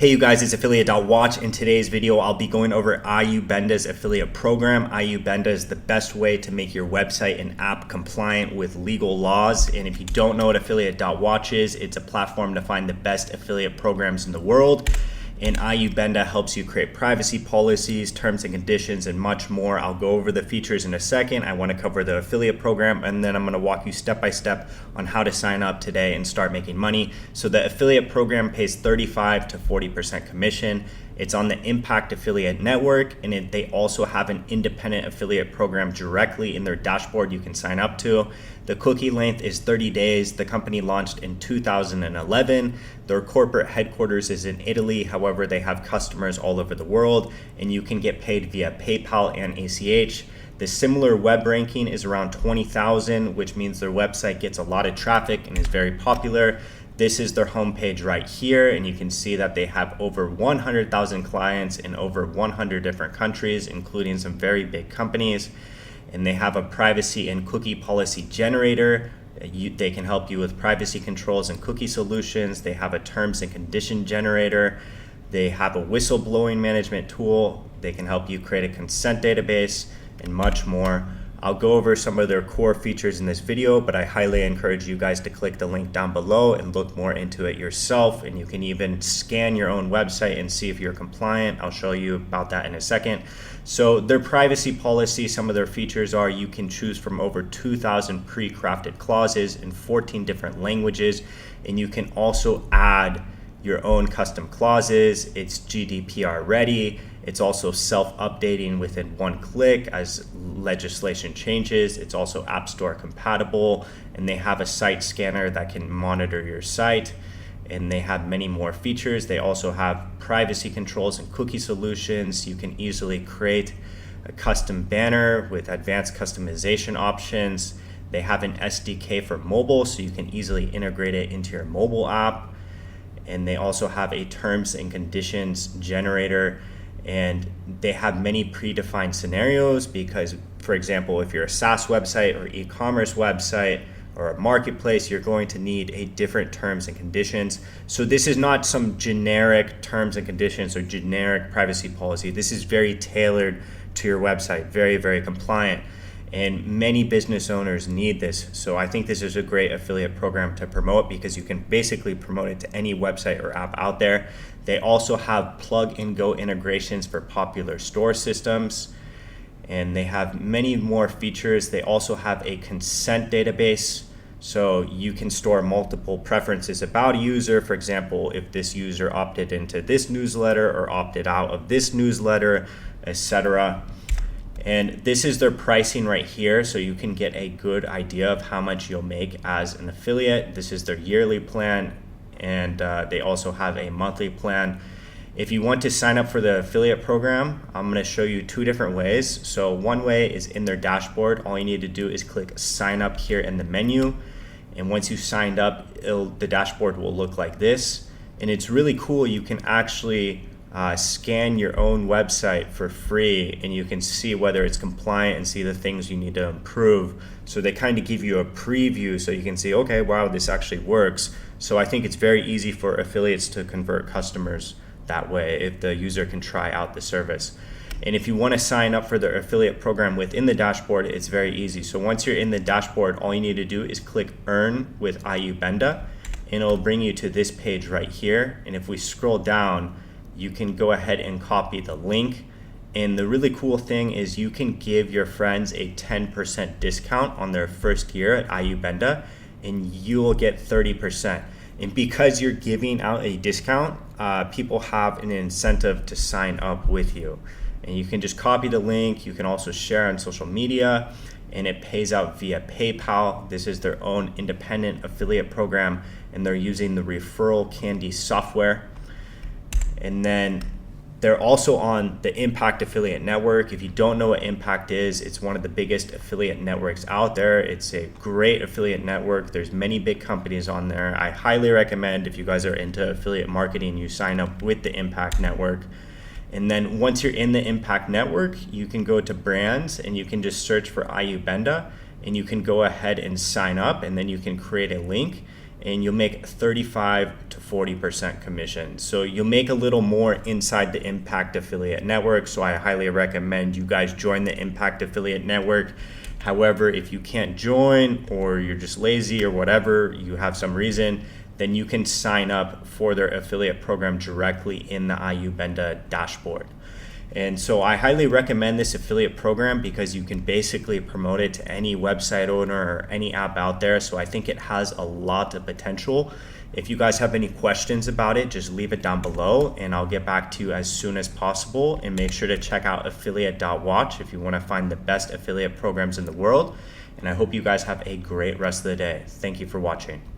Hey you guys, it's affiliate.watch. In today's video, I'll be going over iubenda's affiliate program. iubenda is the best way to make your website and app compliant with legal laws. And if you don't know what affiliate.watch is, it's a platform to find the best affiliate programs in the world. And iubenda helps you create privacy policies, terms and conditions, and much more. I'll go over the features in a second. I want to cover the affiliate program, and then I'm going to walk you step by step on how to sign up today and start making money. So the affiliate program pays 35 to 40% commission. It's on the Impact Affiliate Network, and they also have an independent affiliate program directly in their dashboard you can sign up to. The cookie length is 30 days. The company launched in 2011. Their corporate headquarters is in Italy. However, they have customers all over the world, and you can get paid via PayPal and ACH. The similar web ranking is around 20,000, which means their website gets a lot of traffic and is very popular. This is their homepage right here, and you can see that they have over 100,000 clients in over 100 different countries, including some very big companies. And they have a privacy and cookie policy generator. They can help you with privacy controls and cookie solutions. They have a terms and condition generator. They have a whistleblowing management tool. They can help you create a consent database and much more. I'll go over some of their core features in this video, but I highly encourage you guys to click the link down below and look more into it yourself. And you can even scan your own website and see if you're compliant. I'll show you about that in a second. So their privacy policy, some of their features are you can choose from over 2,000 pre-crafted clauses in 14 different languages, and you can also add your own custom clauses. It's GDPR ready. It's also self-updating within one click as legislation changes. It's also App Store compatible, and they have a site scanner that can monitor your site, and they have many more features. They also have privacy controls and cookie solutions. You can easily create a custom banner with advanced customization options. They have an SDK for mobile, so you can easily integrate it into your mobile app. And they also have a terms and conditions generator, and they have many predefined scenarios because, for example, if you're a SaaS website or e-commerce website or a marketplace, you're going to need a different terms and conditions. So this is not some generic terms and conditions or generic privacy policy. This is very tailored to your website, very, very compliant. And many business owners need this. So I think this is a great affiliate program to promote because you can basically promote it to any website or app out there. They also have plug and go integrations for popular store systems. And they have many more features. They also have a consent database. So you can store multiple preferences about a user. For example, if this user opted into this newsletter or opted out of this newsletter, etc. And this is their pricing right here, so you can get a good idea of how much you'll make as an affiliate. This is their yearly plan, and they also have a monthly plan. If you want to sign up for the affiliate program, I'm going to show you two different ways. So one way is in their dashboard. All you need to do is click sign up here in the menu, and once you signed up, the dashboard will look like this. And it's really cool. You can actually scan your own website for free, and you can see whether it's compliant and see the things you need to improve. So they kind of give you a preview so you can see, okay, wow, this actually works. So I think it's very easy for affiliates to convert customers that way if the user can try out the service. And if you want to sign up for the affiliate program within the dashboard, it's very easy. So once you're in the dashboard, all you need to do is click earn with iubenda, and it'll bring you to this page right here. And if we scroll down, you can go ahead and copy the link. And the really cool thing is you can give your friends a 10% discount on their first year at iubenda, and you'll get 30%. And because you're giving out a discount, people have an incentive to sign up with you. And you can just copy the link. You can also share on social media, and it pays out via PayPal. This is their own independent affiliate program, and they're using the Referral Candy software. And then they're also on the Impact Affiliate Network. If you don't know what Impact is, it's one of the biggest affiliate networks out there. It's a great affiliate network. There's many big companies on there. I highly recommend, if you guys are into affiliate marketing, you sign up with the Impact Network. And then once you're in the Impact Network, you can go to brands and you can just search for iubenda, and you can go ahead and sign up, and then you can create a link. and you'll make 35 to 40% commission. So you'll make a little more inside the Impact Affiliate Network. So I highly recommend you guys join the Impact Affiliate Network. However, if you can't join or you're just lazy or whatever, you have some reason, then you can sign up for their affiliate program directly in the iubenda dashboard. And so I highly recommend this affiliate program because you can basically promote it to any website owner or any app out there. So I think it has a lot of potential. If you guys have any questions about it, just leave it down below and I'll get back to you as soon as possible. And make sure to check out affiliate.watch if you want to find the best affiliate programs in the world. And I hope you guys have a great rest of the day. Thank you for watching.